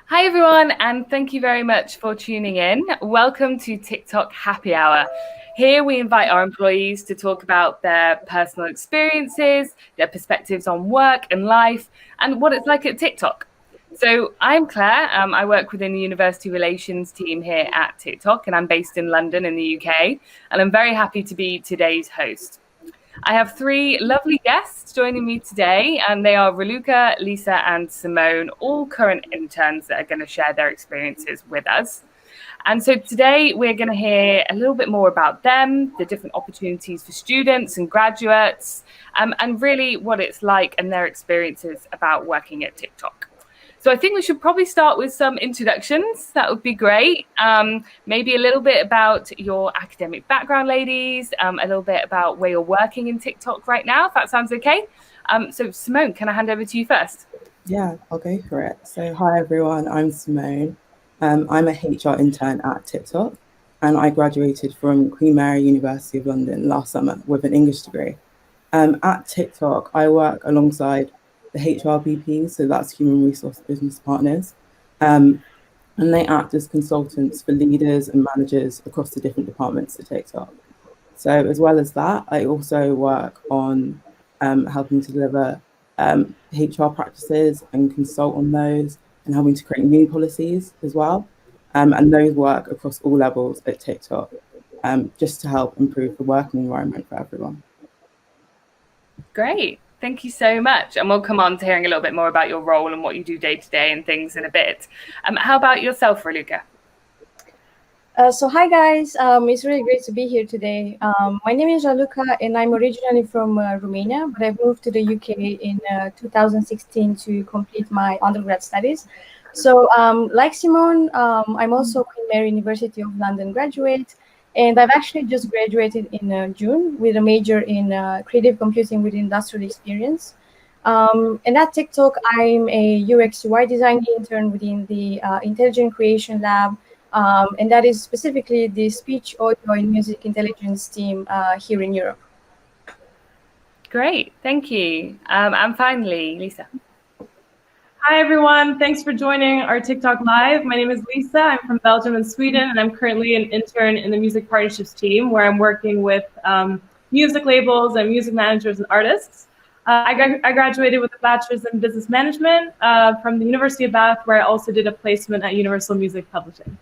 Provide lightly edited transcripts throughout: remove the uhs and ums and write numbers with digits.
Hi, everyone, and thank you very much for tuning in. Welcome to TikTok Happy Hour. Here we invite our employees to talk about their personal experiences, their perspectives on work and life, and what it's like at TikTok. So I'm Claire. I work within the University Relations team here at TikTok, and I'm based in London in the UK. And I'm very happy to be today's host. I have three lovely guests joining me today, and they are Raluca, Lisa, and Simone, all current interns that are going to share their experiences with us. And so today we're going to hear a little bit more about them, the different opportunities for students and graduates, and really what it's like and their experiences about working at TikTok. So I think we should probably start with some introductions. That would be great. Maybe a little bit about your academic background, ladies, a little bit about where you're working in TikTok right now, if that sounds okay. So Simone, can I hand over to you first? Yeah, I'll go for it. So, hi everyone, I'm Simone. I'm a HR intern at TikTok, and I graduated from Queen Mary University of London last summer with an English degree. At TikTok, I work alongside the HRBPs, so that's Human Resource Business Partners, and they act as consultants for leaders and managers across the different departments at TikTok. So, as well as that, I also work on helping to deliver HR practices and consult on those and helping to create new policies as well. And those work across all levels at TikTok just to help improve the working environment for everyone. Great. Thank you so much. And we'll come on to hearing a little bit more about your role and what you do day to day and things in a bit. How about yourself, Raluca? So hi guys, it's really great to be here today. My name is Raluca and I'm originally from Romania, but I moved to the UK in 2016 to complete my undergrad studies. So like Simone, I'm also Queen Mary University of London graduate, and I've actually just graduated in June with a major in creative computing with industrial experience. And at TikTok, I'm a UX UI design intern within the Intelligent Creation Lab, and that is specifically the speech, audio, and music intelligence team here in Europe. Great. Thank you. And finally, Lisa. Hi, everyone. Thanks for joining our TikTok Live. My name is Lisa. I'm from Belgium and Sweden, and I'm currently an intern in the music partnerships team where I'm working with music labels and music managers and artists. I graduated with a bachelor's in business management from the University of Bath, where I also did a placement at Universal Music Publishing.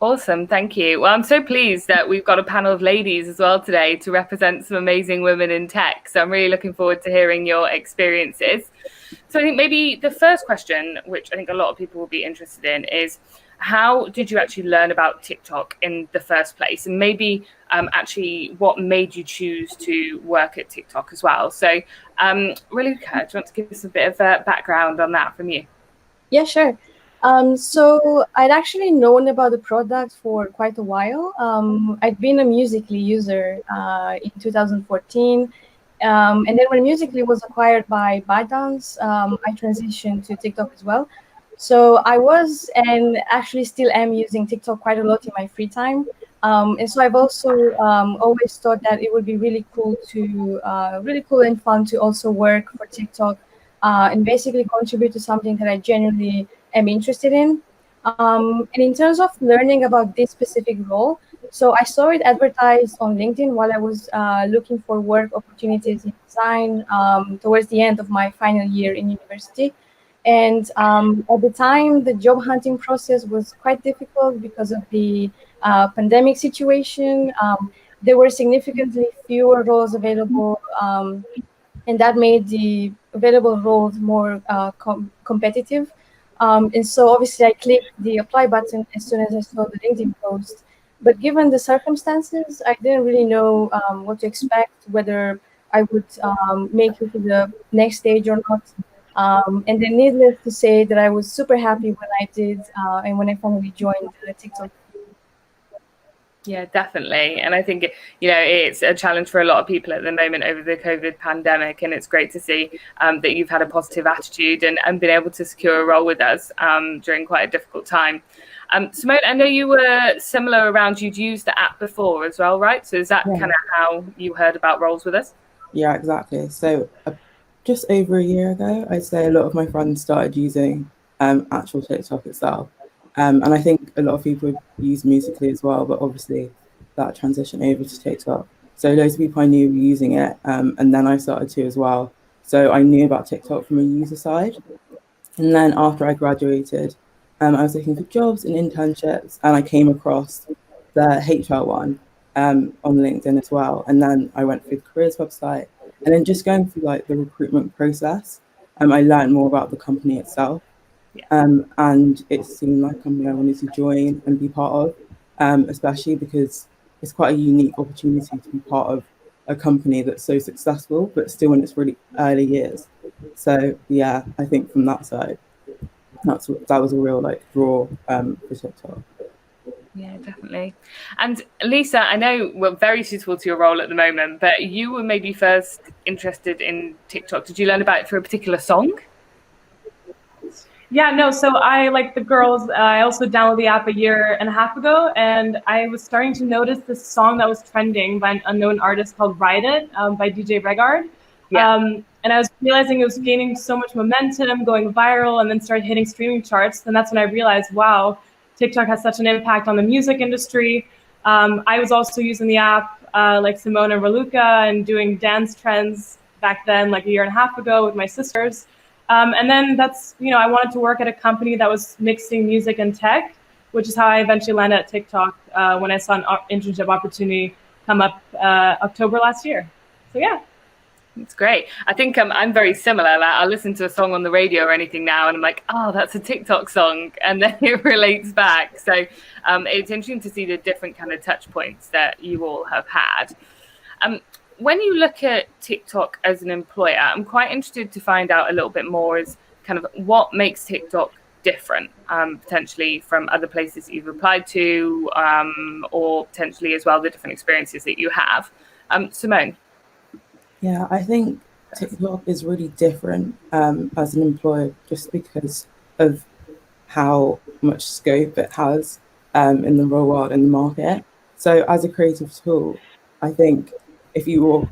Awesome. Thank you. Well, I'm so pleased that we've got a panel of ladies as well today to represent some amazing women in tech. So I'm really looking forward to hearing your experiences. So I think maybe the first question, which I think a lot of people will be interested in, is how did you actually learn about TikTok in the first place? And maybe actually what made you choose to work at TikTok as well? So really, do you want to give us a bit of a background on that from you? Yeah, sure. So I'd actually known about the product for quite a while. I'd been a Musical.ly user in 2014. And then when Musical.ly was acquired by ByteDance, I transitioned to TikTok as well. So I was and actually still am using TikTok quite a lot in my free time. And so I've also always thought that it would be really cool and fun to also work for TikTok and basically contribute to something that I genuinely am interested in. And in terms of learning about this specific role, so I saw it advertised on LinkedIn while I was looking for work opportunities in design towards the end of my final year in university. And at the time, the job hunting process was quite difficult because of the pandemic situation. There were significantly fewer roles available, and that made the available roles more competitive. And so obviously I clicked the apply button as soon as I saw the LinkedIn post. But given the circumstances, I didn't really know what to expect, whether I would make it to the next stage or not. And then needless to say that I was super happy when I did and when I finally joined TikTok. Yeah, definitely. And I think, it's a challenge for a lot of people at the moment over the COVID pandemic. And it's great to see that you've had a positive attitude and been able to secure a role with us during quite a difficult time. Simone, I know you were similar around, you'd used the app before as well, right? So is that kind of how you heard about roles with us? Yeah, exactly. So just over a year ago, I'd say a lot of my friends started using actual TikTok itself. And I think a lot of people use Musical.ly as well, but obviously that transition over to TikTok. So loads of people I knew were using it, and then I started to as well. So I knew about TikTok from a user side. And then after I graduated, I was looking for jobs and internships, and I came across the HR one on LinkedIn as well. And then I went through the careers website, and then just going through like the recruitment process, I learned more about the company itself. And it seemed like something I wanted to join and be part of, especially because it's quite a unique opportunity to be part of a company that's so successful, but still in its really early years. So yeah, I think from that side, that was a real like draw for TikTok. Yeah, definitely. And Lisa, I know we're very suitable to your role at the moment, but you were maybe first interested in TikTok. Did you learn about it through a particular song? Yeah, no, so I, like the girls, I also downloaded the app a year and a half ago, and I was starting to notice this song that was trending by an unknown artist called Ride It by DJ Regard. And I was realizing it was gaining so much momentum, going viral, and then started hitting streaming charts. And that's when I realized, wow, TikTok has such an impact on the music industry. I was also using the app like Simone and Raluca and doing dance trends back then, like a year and a half ago with my sisters. And then that's, I wanted to work at a company that was mixing music and tech, which is how I eventually landed at TikTok when I saw an internship opportunity come up October last year. So yeah. It's great. I think I'm very similar. Like, I'll listen to a song on the radio or anything now, and I'm like, oh, that's a TikTok song, and then it relates back. So it's interesting to see the different kind of touch points that you all have had. When you look at TikTok as an employer, I'm quite interested to find out a little bit more is kind of what makes TikTok different, potentially from other places that you've applied to, or potentially as well the different experiences that you have. Simone. Yeah, I think TikTok is really different as an employer just because of how much scope it has in the real world, in the market. So as a creative tool, I think if you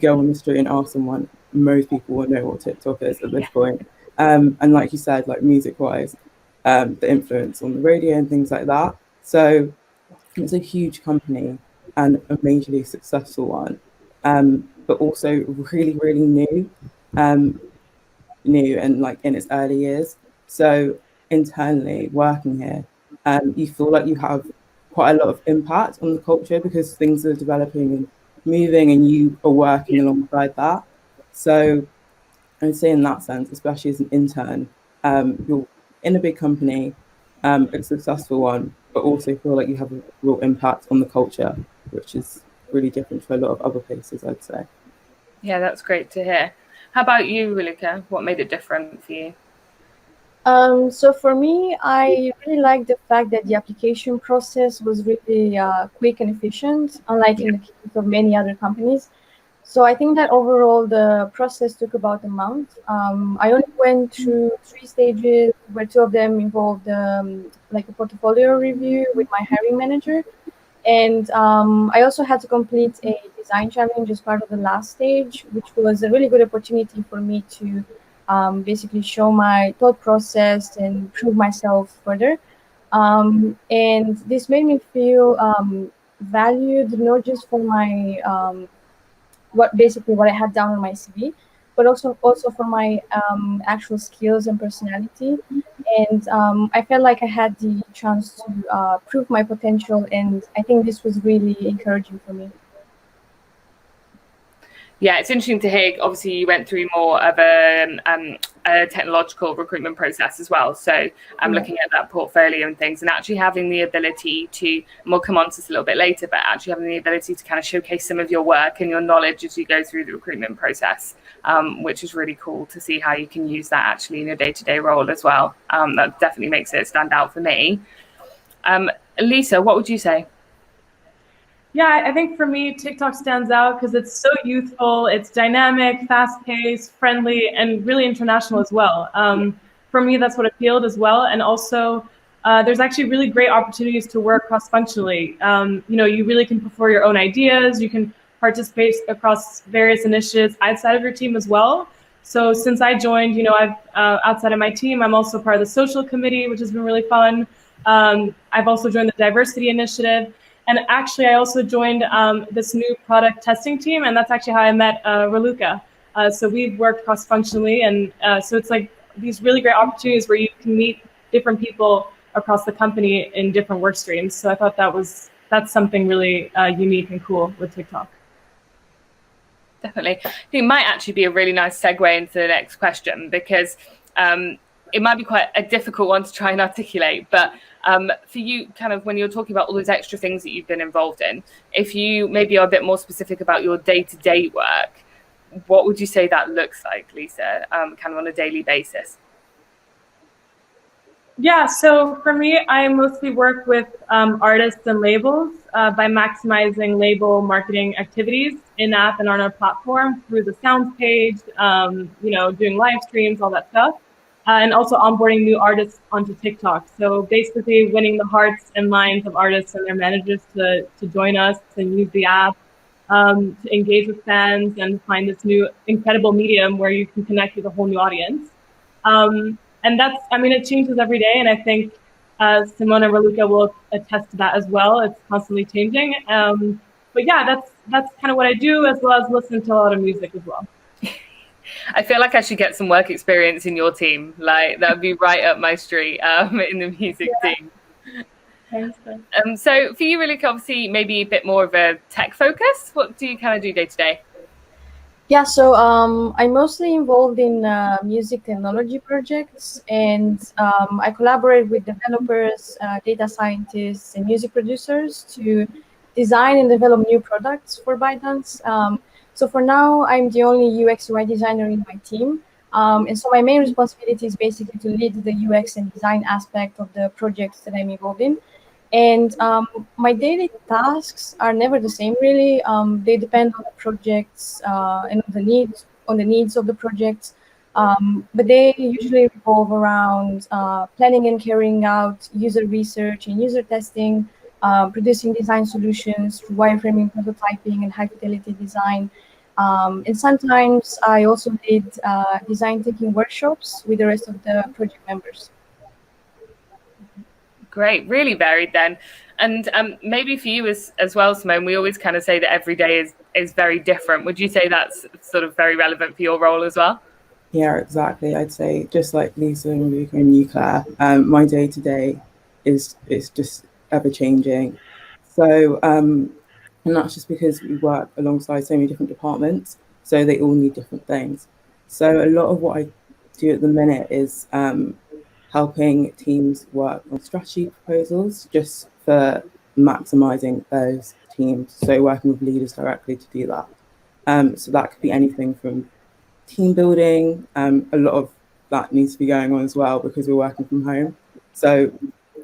go on the street and ask someone, most people will know what TikTok is at this point. And like you said, like music-wise, the influence on the radio and things like that. So it's a huge company and a majorly successful one, but also really, really new and like in its early years. So internally working here, you feel like you have quite a lot of impact on the culture because things are developing and moving and you are working alongside that. So I'd say in that sense, especially as an intern, you're in a big company, a successful one, but also feel like you have a real impact on the culture, which is really different to a lot of other places, I'd say. Yeah, that's great to hear. How about you, Raluca? What made it different for you? So for me, I really like the fact that the application process was really quick and efficient, unlike in the case of many other companies. So I think that overall the process took about a month. I only went through 3 stages, where 2 of them involved like a portfolio review with my hiring manager. And I also had to complete a design challenge as part of the last stage, which was a really good opportunity for me to basically show my thought process and prove myself further. And this made me feel valued, not just for my what I had down on my CV, but also for my actual skills and personality. And I felt like I had the chance to prove my potential, and I think this was really encouraging for me. Yeah, it's interesting to hear. Obviously, you went through more of a technological recruitment process as well. So I'm looking at that portfolio and things, and actually having the ability to, and we'll come on to this a little bit later, but actually having the ability to kind of showcase some of your work and your knowledge as you go through the recruitment process, which is really cool to see how you can use that actually in your day-to-day role as well. That definitely makes it stand out for me. Lisa, what would you say? Yeah, I think for me, TikTok stands out because it's so youthful, it's dynamic, fast-paced, friendly, and really international as well. For me, that's what appealed as well. And also, there's actually really great opportunities to work cross-functionally. You really can put forward your own ideas. You can participate across various initiatives outside of your team as well. So since I joined, I've outside of my team, I'm also part of the social committee, which has been really fun. I've also joined the diversity initiative. And actually, I also joined this new product testing team, and that's actually how I met Raluca. So we've worked cross-functionally, and so it's like these really great opportunities where you can meet different people across the company in different work streams. So I thought that's something really unique and cool with TikTok. Definitely. I think it might actually be a really nice segue into the next question, because it might be quite a difficult one to try and articulate, but for you, kind of when you're talking about all those extra things that you've been involved in, if you maybe are a bit more specific about your day-to-day work, what would you say that looks like, Lisa, kind of on a daily basis? Yeah, so for me, I mostly work with artists and labels by maximizing label marketing activities in-app and on our platform through the sounds page, doing live streams, all that stuff, and also onboarding new artists onto TikTok. So basically winning the hearts and minds of artists and their managers to join us and use the app, to engage with fans and find this new incredible medium where you can connect with a whole new audience. And it changes every day. And I think Simone and Raluca will attest to that as well. It's constantly changing. But yeah, that's kind of what I do, as well as listen to a lot of music as well. I feel like I should get some work experience in your team. Like that would be right up my street in the music team. So for you, Raluca, obviously maybe a bit more of a tech focus. What do you kind of do day to day? Yeah, so I'm mostly involved in music technology projects, and I collaborate with developers, data scientists, and music producers to design and develop new products for ByteDance. So for now, I'm the only UX UI designer in my team. And so my main responsibility is basically to lead the UX and design aspect of the projects that I'm involved in. And my daily tasks are never the same, really. They depend on the projects and on the needs of the projects. But they usually revolve around planning and carrying out user research and user testing, producing design solutions through wireframing, prototyping, and high fidelity design. And sometimes I also did design thinking workshops with the rest of the project members. Great, really varied then. And maybe for you as well, Simone, we always kind of say that every day is very different. Would you say that's sort of very relevant for your role as well? Yeah, exactly. I'd say just like Lisa and Luca and you, Claire, my day to day is just ever changing. So, and that's just because we work alongside so many different departments, so they all need different things. So a lot of what I do at the minute is helping teams work on strategy proposals just for maximizing those teams. So working with leaders directly to do that. So that could be anything from team building. A lot of that needs to be going on as well because we're working from home. So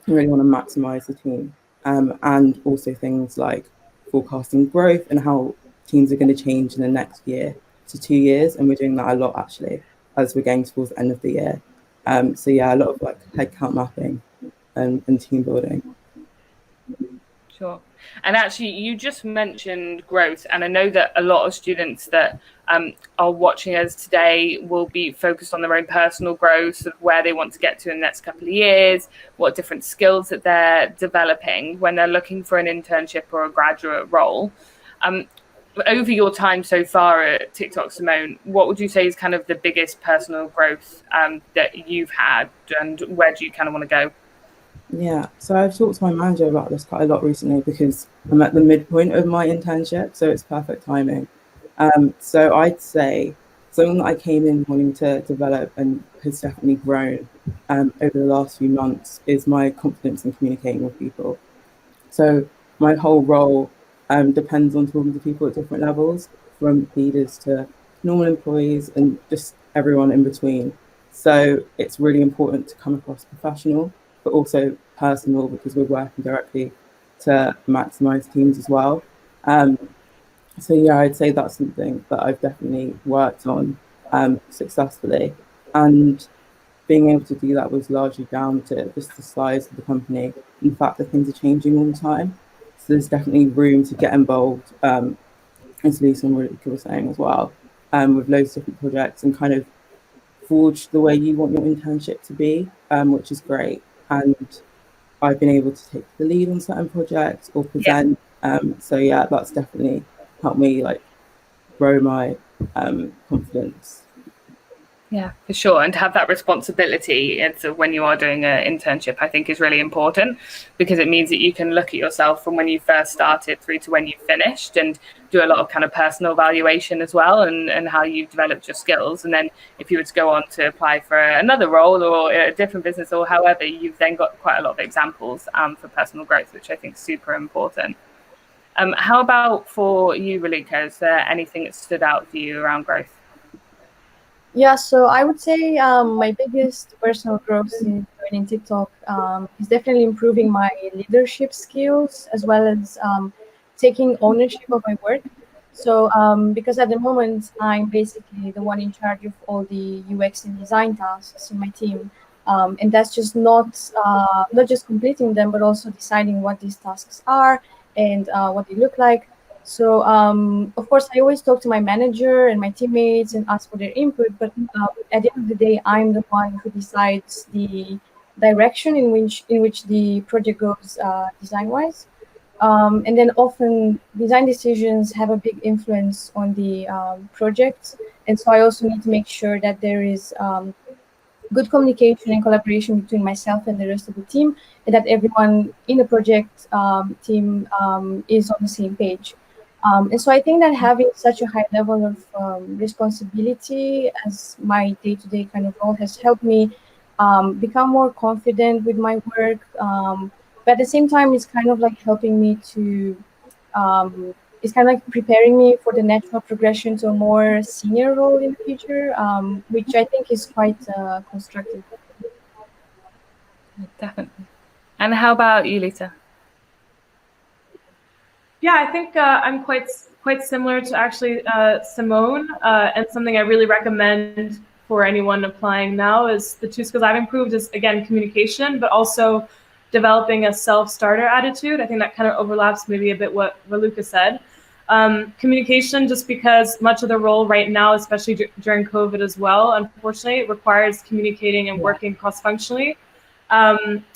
we really want to maximize the team. And also things like forecasting growth and how teams are going to change in the next year to 2 years. And we're doing that a lot actually as we're getting towards the end of the year. So yeah, a lot of like headcount mapping and team building. Sure. And actually, you just mentioned growth, and I know that a lot of students that are watching us today will be focused on their own personal growth, of where they want to get to in the next couple of years, what different skills that they're developing when they're looking for an internship or a graduate role. Over your time so far at TikTok, Simone, what would you say is kind of the biggest personal growth that you've had, and where do you kind of want to go? Yeah, so I've talked to my manager about this quite a lot recently because I'm at the midpoint of my internship, so it's perfect timing. So I'd say something that I came in wanting to develop and has definitely grown over the last few months is my confidence in communicating with people. So my whole role depends on talking to people at different levels, from leaders to normal employees and just everyone in between. So it's really important to come across professional, but also personal, because we're working directly to maximize teams as well. So yeah, I'd say that's something that I've definitely worked on successfully. And being able to do that was largely down to just the size of the company and the fact that things are changing all the time. So there's definitely room to get involved, as Lisa and Raluca were saying as well. with loads of different projects and kind of forge the way you want your internship to be, which is great. And I've been able to take the lead on certain projects or present. So yeah, that's definitely helped me like grow my confidence. Yeah, for sure. And to have that responsibility when you are doing an internship, I think is really important, because it means that you can look at yourself from when you first started through to when you finished, and do a lot of kind of personal evaluation as well, and how you've developed your skills. And then if you were to go on to apply for another role or a different business or however, you've then got quite a lot of examples for personal growth, which I think is super important. How about for you, Raluca? Is there anything that stood out for you around growth? Yeah, so I would say my biggest personal growth in joining TikTok is definitely improving my leadership skills, as well as taking ownership of my work. So because at the moment I'm basically the one in charge of all the UX and design tasks in my team, and that's just not just completing them, but also deciding what these tasks are and what they look like. So, of course, I always talk to my manager and my teammates and ask for their input. But at the end of the day, I'm the one who decides the direction in which the project goes design-wise. And then often design decisions have a big influence on the project. And so I also need to make sure that there is good communication and collaboration between myself and the rest of the team, and that everyone in the project team is on the same page. And so I think that having such a high level of responsibility as my day-to-day kind of role has helped me become more confident with my work. But at the same time, it's kind of like helping me to it's kind of like preparing me for the natural progression to a more senior role in the future, which I think is quite constructive. Definitely. And how about you, Lisa? Yeah, I think I'm quite similar to actually Simone, and something I really recommend for anyone applying now is the two skills I've improved is, again, communication, but also developing a self-starter attitude. I think that kind of overlaps maybe a bit what Raluca said. Communication, just because much of the role right now, especially during COVID as well, unfortunately, requires communicating and working cross-functionally.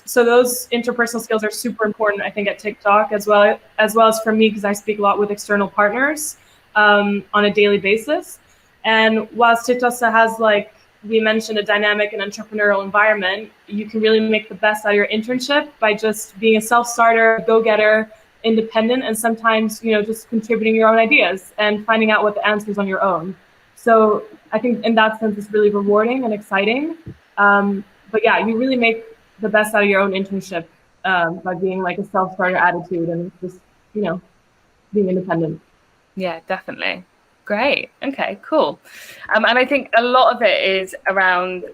So those interpersonal skills are super important, I think, at TikTok, as well as for me, because I speak a lot with external partners on a daily basis. And whilst TikTok has, like we mentioned, a dynamic and entrepreneurial environment, you can really make the best out of your internship by just being a self-starter, go-getter, independent, and sometimes, just contributing your own ideas and finding out what the answers on your own. So I think in that sense, it's really rewarding and exciting. But yeah, you really make the best out of your own internship by being like a self-starter attitude and just, being independent. Yeah, definitely. Great. Okay, cool. And I think a lot of it is around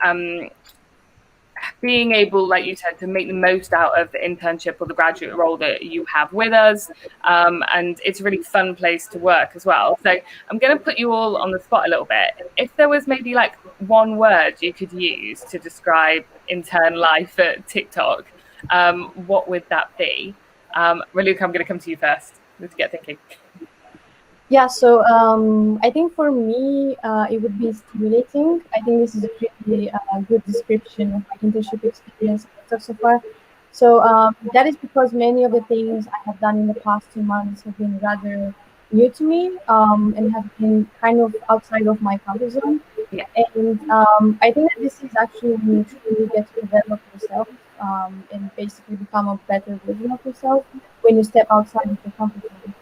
being able, like you said, to make the most out of the internship or the graduate role that you have with us. And it's a really fun place to work as well. So I'm going to put you all on the spot a little bit. If there was maybe like one word you could use to describe intern life at TikTok, what would that be? Raluca, I'm going to come to you first. Let's get thinking. Yeah, so I think for me, it would be stimulating. I think this is a pretty good description of my internship experience so far. So that is because many of the things I have done in the past 2 months have been rather new to me and have been kind of outside of my comfort zone. Yeah. And I think that this is actually when you truly get to develop yourself and basically become a better version of yourself when you step outside of your comfort zone.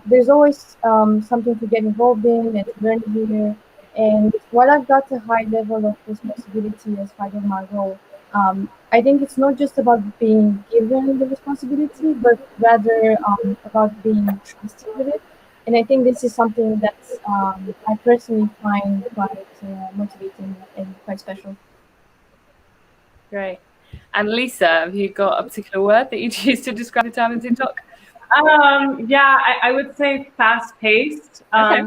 There's always something to get involved in and to learn here. And while I've got a high level of responsibility as part of my role, I think it's not just about being given the responsibility, but rather about being trusted with it. And I think this is something that I personally find quite motivating and quite special. Great. And Lisa, have you got a particular word that you choose to describe the time in TikTok? Yeah, I would say fast-paced. Okay.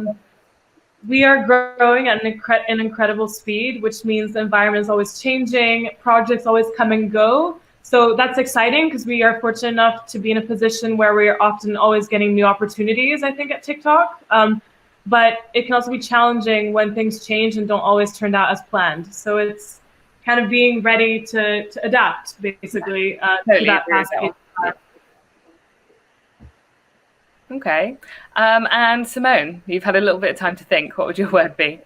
We are growing at an incredible speed, which means the environment is always changing, projects always come and go. So that's exciting because we are fortunate enough to be in a position where we are often always getting new opportunities, I think, at TikTok. but it can also be challenging when things change and don't always turn out as planned. So it's kind of being ready to adapt, basically, to that fast pace. Okay. And Simone, you've had a little bit of time to think. What would your word be?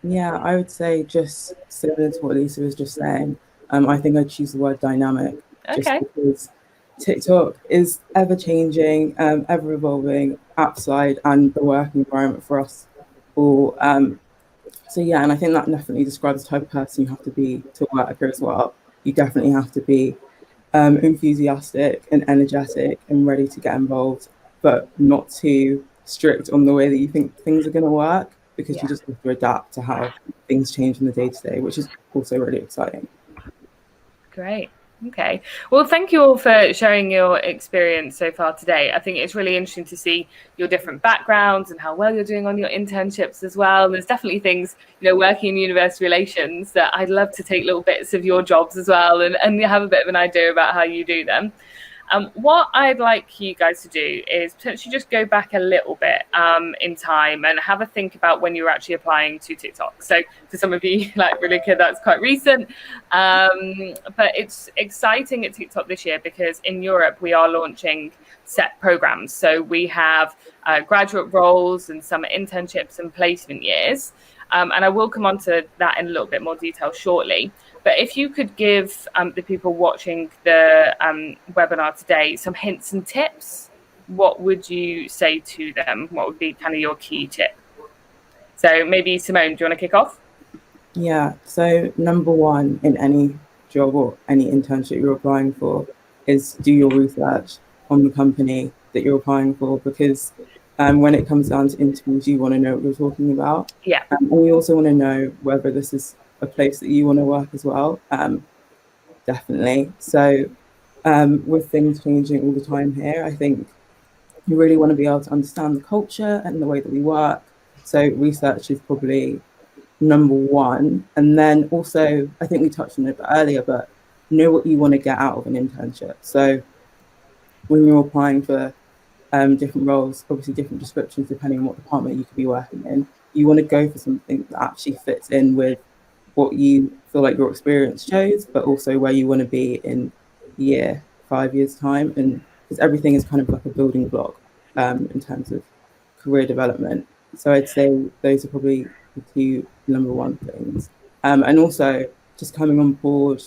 Yeah, I would say just similar to what Lisa was just saying. I think I'd choose the word dynamic, just Okay. because TikTok is ever changing, ever evolving outside and the work environment for us all. So yeah, and I think that definitely describes the type of person you have to be to work here as well. You definitely have to be enthusiastic and energetic and ready to get involved, but not too strict on the way that you think things are going to work, because you just have to adapt to how things change in the day to day, which is also really exciting. Great. Okay. Well, thank you all for sharing your experience so far today. I think it's really interesting to see your different backgrounds and how well you're doing on your internships as well. There's definitely things, working in university relations that I'd love to take little bits of your jobs as well and have a bit of an idea about how you do them. What I'd like you guys to do is potentially just go back a little bit in time and have a think about when you were actually applying to TikTok. So for some of you, like Relika, that's quite recent. But it's exciting at TikTok this year because in Europe, we are launching set programs. So we have graduate roles and summer internships and placement years. And I will come on to that in a little bit more detail shortly. But if you could give the people watching the webinar today some hints and tips, what would you say to them? What would be kind of your key tip? So maybe Simone, do you want to kick off? Yeah, so number one in any job or any internship you're applying for is do your research on the company that you're applying for, because when it comes down to interviews, you want to know what you're talking about. Yeah. And you also want to know whether this is a place that you want to work as well. Definitely. So with things changing all the time here, I think you really want to be able to understand the culture and the way that we work. So research is probably number one. And then also, I think we touched on it earlier, but know what you want to get out of an internship. So when you're applying for different roles, obviously different descriptions depending on what department you could be working in, you want to go for something that actually fits in with what you feel like your experience shows, but also where you want to be in 5 years time. And because everything is kind of like a building block in terms of career development. So I'd say those are probably the two number one things. And also just coming on board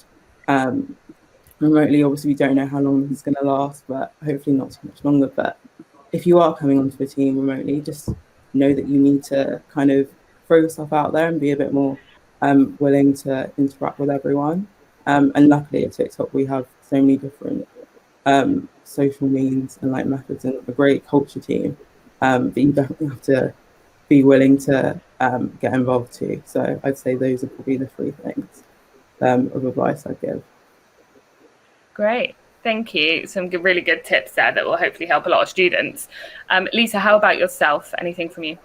remotely. Obviously, we don't know how long this is going to last, but hopefully not too much longer. But if you are coming onto a team remotely, just know that you need to kind of throw yourself out there and be a bit more willing to interact with everyone. And luckily at TikTok, we have so many different social means and like methods and a great culture team that you definitely have to be willing to get involved too. So I'd say those are probably the three things of advice I'd give. Great. Thank you. Some really good tips there that will hopefully help a lot of students. Lisa, how about yourself? Anything from you?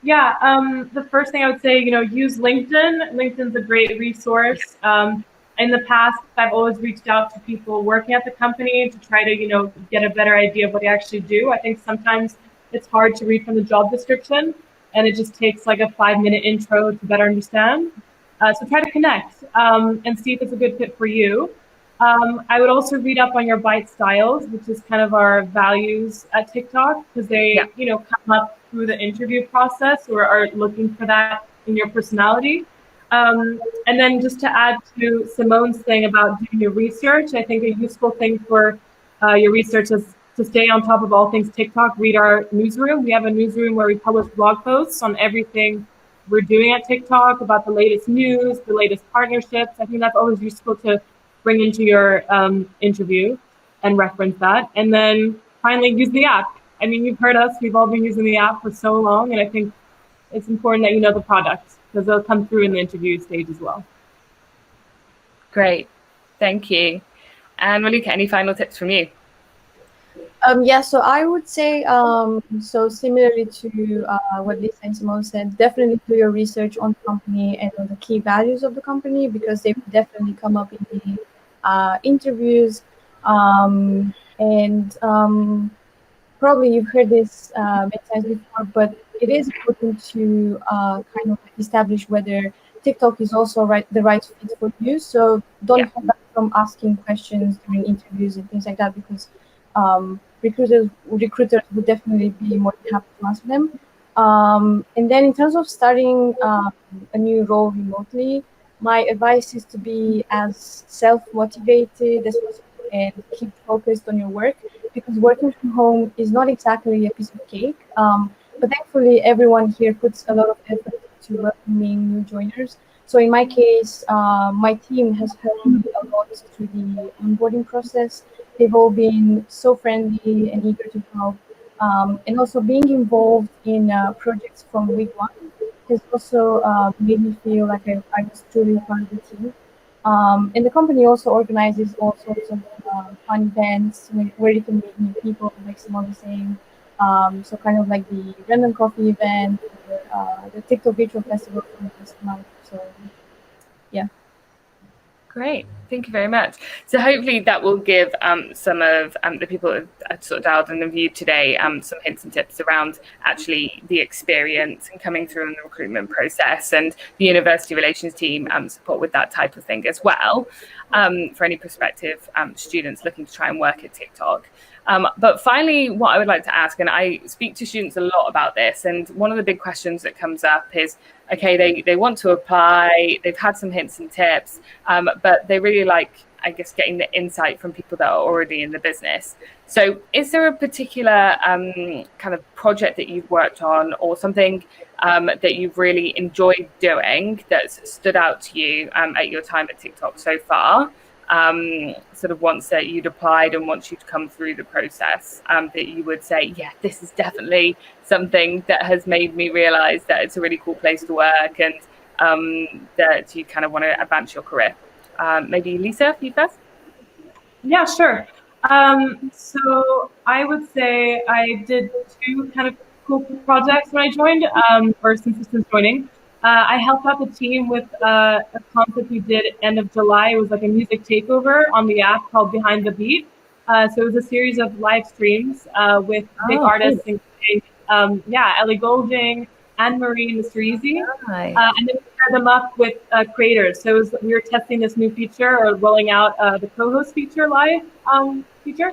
Yeah, the first thing I would say, use LinkedIn. LinkedIn's a great resource. In the past, I've always reached out to people working at the company to try to, get a better idea of what they actually do. I think sometimes it's hard to read from the job description, and it just takes like a 5-minute intro to better understand. So try to connect and see if it's a good fit for you. I would also read up on your bite styles, which is kind of our values at TikTok, because they, come up through the interview process or are looking for that in your personality. And then just to add to Simone's thing about doing your research, I think a useful thing for your research is to stay on top of all things TikTok. Read our newsroom. We have a newsroom where we publish blog posts on everything we're doing at TikTok, about the latest news, the latest partnerships. I think that's always useful to bring into your interview and reference that. And then finally, use the app. I mean, you've heard us, we've all been using the app for so long, and I think it's important that you know the product, because they'll come through in the interview stage as well. Great. Thank you. And Malika, any final tips from you? Yeah, so I would say, so similarly to what Lisa and Simone said, definitely do your research on the company and on the key values of the company, because they will definitely come up in the interviews. And probably you've heard this many times before, but it is important to kind of establish whether TikTok is also the right fit for you. So don't hold back from asking questions during interviews and things like that, because recruiters would definitely be more than happy to answer them. And then in terms of starting a new role remotely, my advice is to be as self-motivated as possible and keep focused on your work, because working from home is not exactly a piece of cake. But thankfully, everyone here puts a lot of effort to welcoming new joiners. So in my case, my team has helped me a lot through the onboarding process. They've all been so friendly and eager to help. And also being involved in projects from week one has also made me feel like I was truly part of the team. And the company also organizes all sorts of fun events where you can meet new people like Simone was saying. So kind of like the random coffee event, or, the TikTok Virtual Festival from last month. So yeah. Great, thank you very much. So hopefully that will give some of the people who have sort of dialed in and viewed today some hints and tips around actually the experience and coming through in the recruitment process, and the university relations team support with that type of thing as well, for any prospective students looking to try and work at TikTok. But finally, what I would like to ask, and I speak to students a lot about this, and one of the big questions that comes up is, okay, they want to apply, they've had some hints and tips, but they really like, I guess, getting the insight from people that are already in the business. So is there a particular kind of project that you've worked on, or something that you've really enjoyed doing that's stood out to you at your time at TikTok so far? Sort of once that you'd applied and once you'd come through the process, that you would say, yeah, this is definitely something that has made me realize that it's a really cool place to work, and that you kind of want to advance your career. Maybe Lisa, you first? Yeah, sure. So I would say I did two kind of cool projects when I joined, or since joining. I helped out the team with a concept we did end of July. It was like a music takeover on the app called Behind the Beat. So it was a series of live streams with big artists, including Ellie Goulding, Anne Marie, and Mr. Easy. Nice. And then we paired them up with creators. So we were testing this new feature, or rolling out the co-host feature live feature.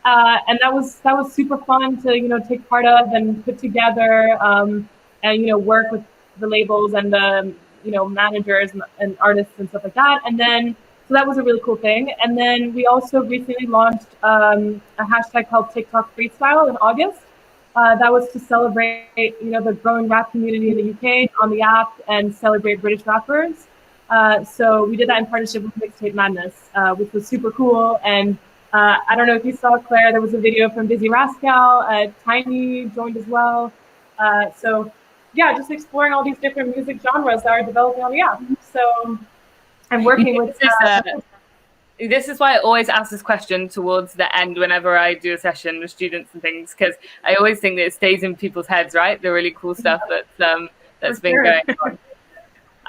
And that was super fun to take part of and put together, and work with the labels and the managers and artists and stuff like that. And then so that was a really cool thing. And then we also recently launched a hashtag called TikTok Freestyle in August. That was to celebrate the growing rap community in the UK on the app and celebrate British rappers. So we did that in partnership with Mixtape Madness, which was super cool. And I don't know if you saw, Claire, there was a video from Dizzy Rascal. Tiny joined as well. So yeah, just exploring all these different music genres that are developing on the app. So I'm working with... This is why I always ask this question towards the end whenever I do a session with students and things, because I always think that it stays in people's heads, right? The really cool stuff that's been going on.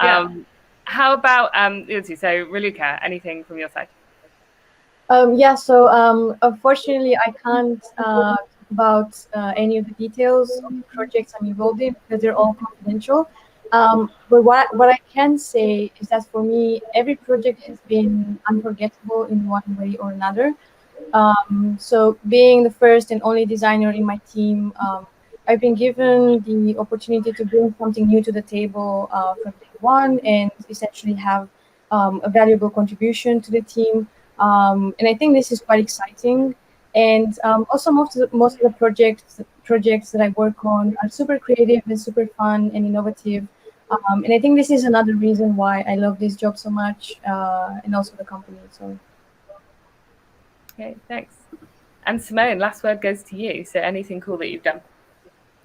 Yeah. How about Ilse? So Raluca, anything from your side? So unfortunately, I can't talk about any of the details of the projects I'm involved in, because they're all confidential. But what I can say is that for me, every project has been unforgettable in one way or another. So being the first and only designer in my team, I've been given the opportunity to bring something new to the table from day one, and essentially have a valuable contribution to the team. And I think this is quite exciting. And also most of the projects that I work on are super creative and super fun and innovative. And I think this is another reason why I love this job so much, and also the company. So. Okay, thanks. And Simone, last word goes to you. So anything cool that you've done?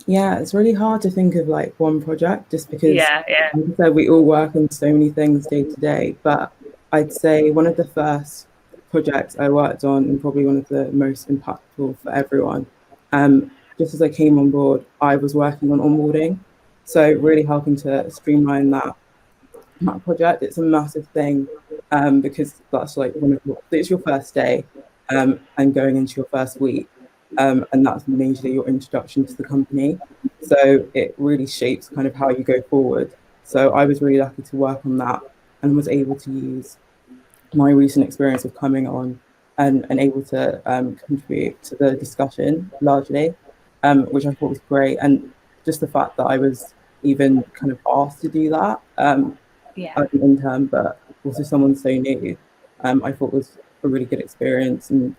Yeah, it's really hard to think of like one project, just because, like I said, we all work on so many things day to day. But I'd say one of the first projects I worked on, and probably one of the most impactful for everyone, just as I came on board, I was working on onboarding. So really helping to streamline that project. It's a massive thing, because that's like it's your first day, and going into your first week. and that's majorly your introduction to the company. So it really shapes kind of how you go forward. So I was really lucky to work on that and was able to use my recent experience of coming on and able to contribute to the discussion largely, which I thought was great. And just the fact that I was even kind of asked to do that as an intern, but also someone so new, I thought was a really good experience and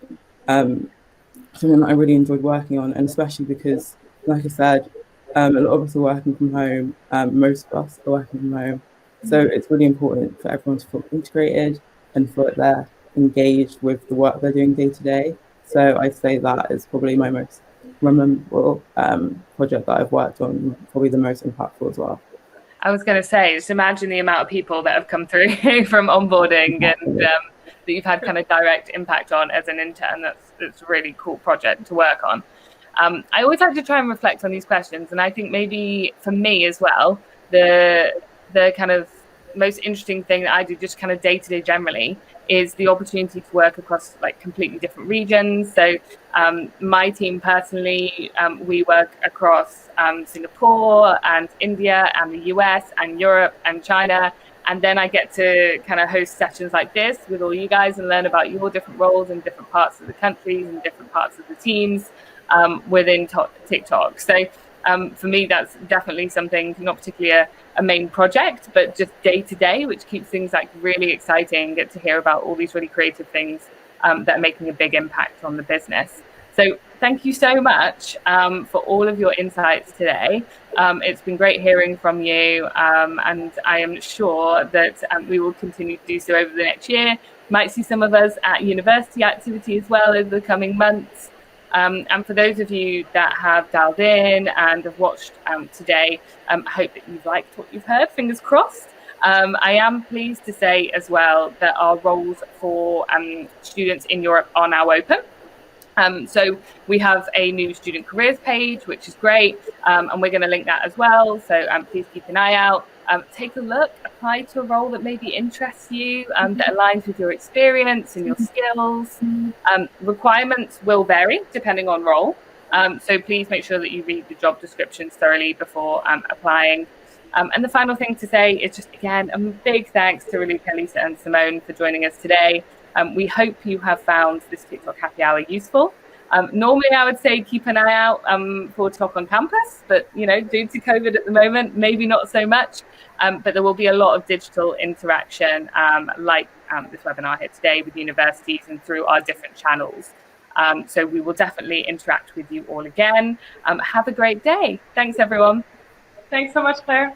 something that I really enjoyed working on. And especially because, like I said, a lot of us are working from home, most of us are working from home. So it's really important for everyone to feel integrated and feel like they're engaged with the work they're doing day to day. So I'd say that is probably my most memorable project that I've worked on, probably the most impactful as well. I was going to say, just imagine the amount of people that have come through from onboarding and that you've had kind of direct impact on as an intern. That's a really cool project to work on. I always like to try and reflect on these questions, and I think maybe for me as well, the kind of most interesting thing that I do just kind of day to day generally is the opportunity to work across like completely different regions. So my team personally, we work across Singapore and India and the US and Europe and China. And then I get to kind of host sessions like this with all you guys and learn about your different roles in different parts of the countries and different parts of the teams within TikTok. So for me, that's definitely something, not particularly a main project, but just day to day, which keeps things like really exciting. Get to hear about all these really creative things that are making a big impact on the business. So thank you so much for all of your insights today. It's been great hearing from you, and I am sure that we will continue to do so over the next year. Might see some of us at university activity as well over the coming months. And for those of you that have dialed in and have watched today, I hope that you've liked what you've heard, fingers crossed. I am pleased to say as well that our roles for students in Europe are now open. So we have a new student careers page, which is great, and we're going to link that as well. So please keep an eye out. Take a look, apply to a role that maybe interests you, that aligns with your experience and your skills. Requirements will vary depending on role. So please make sure that you read the job descriptions thoroughly before applying. And the final thing to say is just, again, a big thanks to Raluca, Lisa and Simone for joining us today. We hope you have found this TikTok happy hour useful. Normally, I would say keep an eye out for Talk on Campus, but due to COVID at the moment, maybe not so much. But there will be a lot of digital interaction, like this webinar here today with universities and through our different channels. So we will definitely interact with you all again. Have a great day. Thanks, everyone. Thanks so much, Claire.